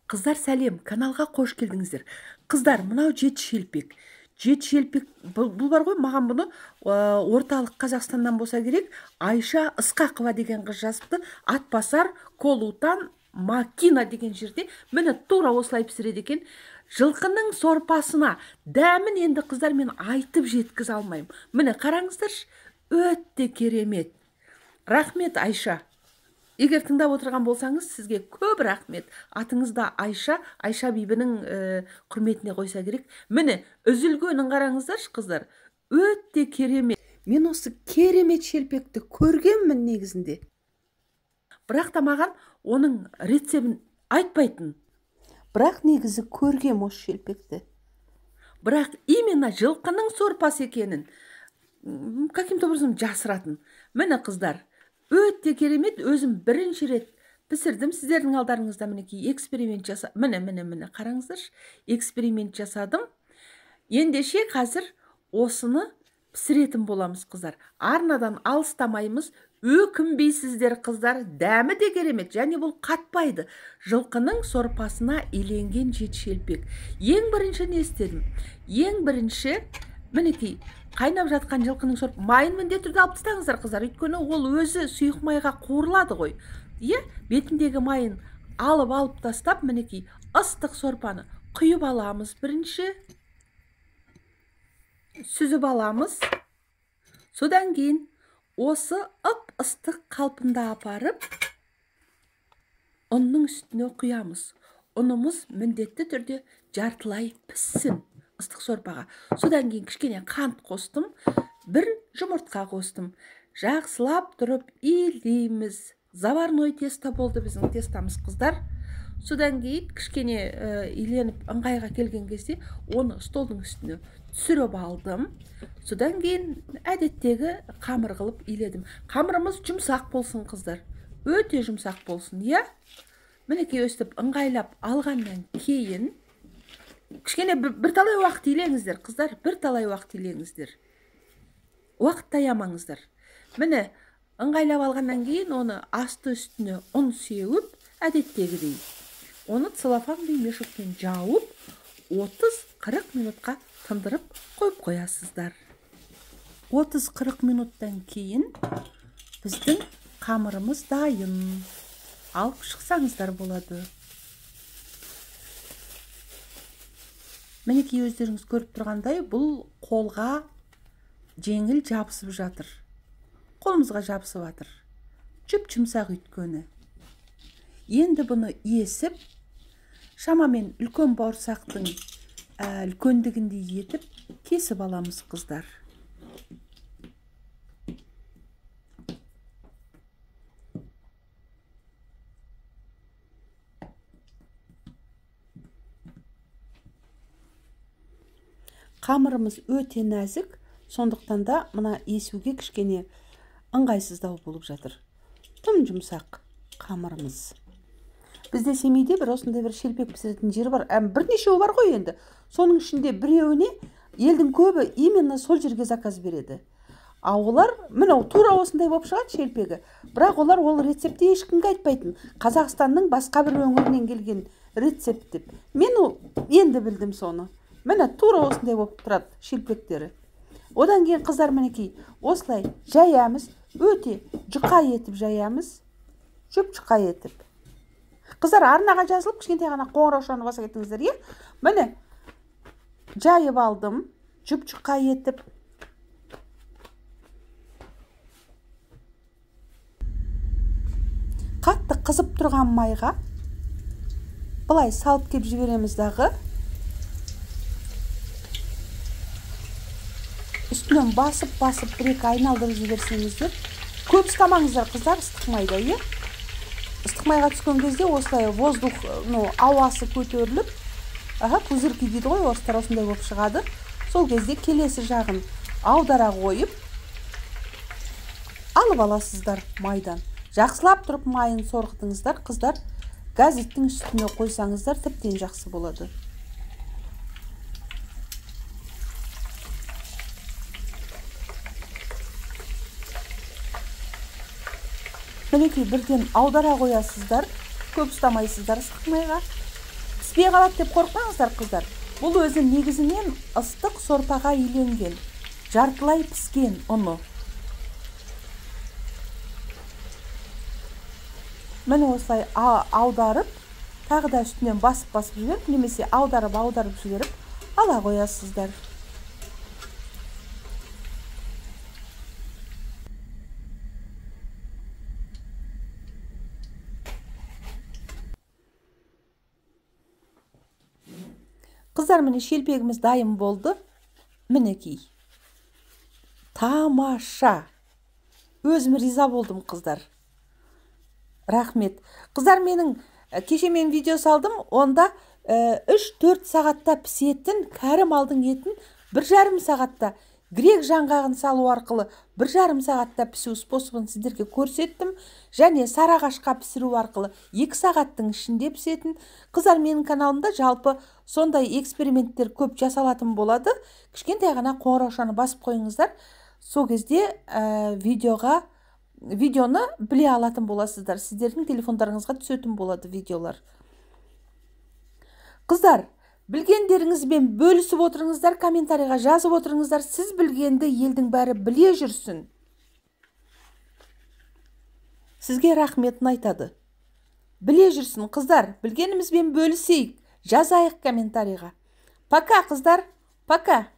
Қыздар сәлем, каналға қош келдіңіздер. Қыздар, мынау жеті шелпек. Жеті шелпек бұл бар ғой, маған бұны орталық Қазақстаннан болса керек, Айша Ысқақова деген қыз жазыпты. Атбасар, Колутан, Макина деген жерде міне тура осылай пісіреді екен. Жылқының сорпасына дәмін енді қыздар мен айтып жеткізе алмаймын. Міне қараңыздаршы, өте керемет. Рахмет Айша. Егер тыңдап отырған болсаңыз, сізге көп рахмет. Атыңызда Айша, Айша бибінің құрметіне қойса керек. Міне, үзілгенін қараңыздаршы, қыздар. Өте керемет. Мен осы керемет шелпекті көргенмін негізінде. Бірақ та маған оның рецебін айтпайтын. Бірақ негізі көргем осы шелпекті. Бірақ именно жылқының сорпасы екенін каким-то образом жасыратын. Міне қыздар. Өте керемет, өзім бірінші рет пісірдім. Сіздердің алдарыңызда мінекей эксперимент жасадым. Міне, қараңыздаршы, эксперимент жасадым. Ендеше қазір осыны пісіретін боламыз, қыздар. Арнадан алыстамаймыз, өкінбейсіздер, қыздар. Дәмі де керемет, және бұл қатпайды. Жылқының сорпасына иленген жеті шелпек. Ең бірінші не істедім? Ең бірінші, мінекей, қайнап жатқан жылқының сорпасы. Майын міндетті түрде алып тастаңыздар, қыздар. Өйткені ол өзі сұйық майға қуырылады ғой. Бетіндегі майын алып тастап, мінекей, ыстық сорпаны құйып аламыз. Бірінші сүзіп аламыз. Содан кейін осы ыстық қалпында апарып, ұнның үстіне құямыз. Ұнымыз міндетті түрде жартылай піссін. Ыстық сорпаға. Содан кейін кішкене қант қостым, бір жұмыртқа қостым. Жақсылап тұрып илейміз. Заварной тесто болды біздің тестамыз, қыздар. Содан кейін кішкене иленіп ыңғайға келген кезде оны столдың үстіне түсіріп алдым. Содан кейін әдеттегі қамыр қылып иледім. Қамырымыз жұмсақ болсын, қыздар. Өте жұмсақ болсын, Мінекей өстіп ыңғайлап алғаннан кейін кішкене бірталай уақыт илеңіздер, қыздар, бірталай уақыт илеңіздер. Уақыт таямаңыздар. Міне, ыңғайлап алғаннан кейін оны асты үстіне ұн сеуіп, әдеттегідей. Оны целлофан мешокпен жауып, 30-40 минутқа тындырып қойып қоясыздар. 30-40 минуттан кейін біздің қамырымыз дайын. Алып шықсаңыздар болады. Мінекей өздеріңіз көріп тұрғандай, бұл қолға жеңіл жабысып жатыр. Қолымызға жабысып жатыр. Жүп-жұмсақ өйткені. Енді бұны есіп, шамамен үлкен бауырсақтың үлкендігіндей етіп, кесіп аламыз, қыздар. Қамырымыз өте нәзік, сондықтан да мына есуге кішкене ыңғайсыздау болып жатыр. Тым жұмсақ қамырымыз. Бізде Семейде бір осындай бір шелпек пісіретін жері бар. Бірнешеу бар ғой енді. Соның ішінде біреуіне елдің көбі именно сол жерге заказ береді. Олар, міне тура осындай болып шығады шелпегі. Бірақ олар ол рецепті ешкімге айтпайтын. Қазақстанның басқа бір өңірінен келген рецепт деп. Мен енді білдім соны. Міне тура осындай болып тұрады шелпектері. Одан кейін қыздар мінекей осылай жаямыз, өте жұқа етіп жаямыз, жұп-жұқа етіп. Қыздар арнаға жазылып, кішкентай ғана қоңырау шоуын баса кетіңіздер, Міне жайып алдым, жұп-жұқа етіп. Қатты қызып тұрған майға былай салып кеп жібереміз дағы. Үстінен басып бір-екі айналдырып жіберсеңіздер. Көп ұстамаңыздар, қыздар, ыстық майда, Ыстық майға түскен кезде осылай воздух, ауасы көтеріліп, пузырьки дейді ғой, осындай болып шығады. Сол кезде келесі жағын аудара қойып, алып аласыздар майдан. Жақсылап тұрып майын сорғытыңыздар, қыздар. Газеттің үстіне қойсаңыздар, тіптен жақсы болады. Мінекей бірден аудара қоясыздар, көп ұстамайсыздар ыстық майға. пішпей қалады деп қорықпаңыздар қыздар. Бұл өзі негізінен ыстық сорпаға үйленген, жартылай піскен ұны. Міне осылай аударып, тағы да үстінен басып жіберіп, немесе аударып жіберіп ала қоясыздар. Қыздар, міне шелпегіміз дайын болды. Мінекей. Тамаша. Өзім риза болдым, қыздар. Рахмет. Қыздар, кеше мен видео салдым, онда 3-4 сағатта пісетін кәрі малдың етін 1,5 сағатта грек жаңғағын салу арқылы 1,5 сағатта пісу способын сіздерге көрсеттім. Және сарағашқа пісіру арқылы 2 сағаттың ішінде пісетін. Қыздар, менің каналымда жалпы сондай эксперименттер көп жасалатын болады. Кішкентай ғана қоңыраушаны басып қойыңыздар. Сол кезде видеоны біле алатын боласыздар. Сіздердің телефондарыңызға түсетін болады видеолар. Қыздар, білгендеріңізбен бөлісіп отырыңыздар, комментарийға жазып отырыңыздар. Сіз білгенді елдің бәрі біле жүрсін. Сізге рахметін айтады. Біле жүрсін, қыздар. Білгенімізбен бөлісейік, жазайық комментарийға. Пока, қыздар. Пока.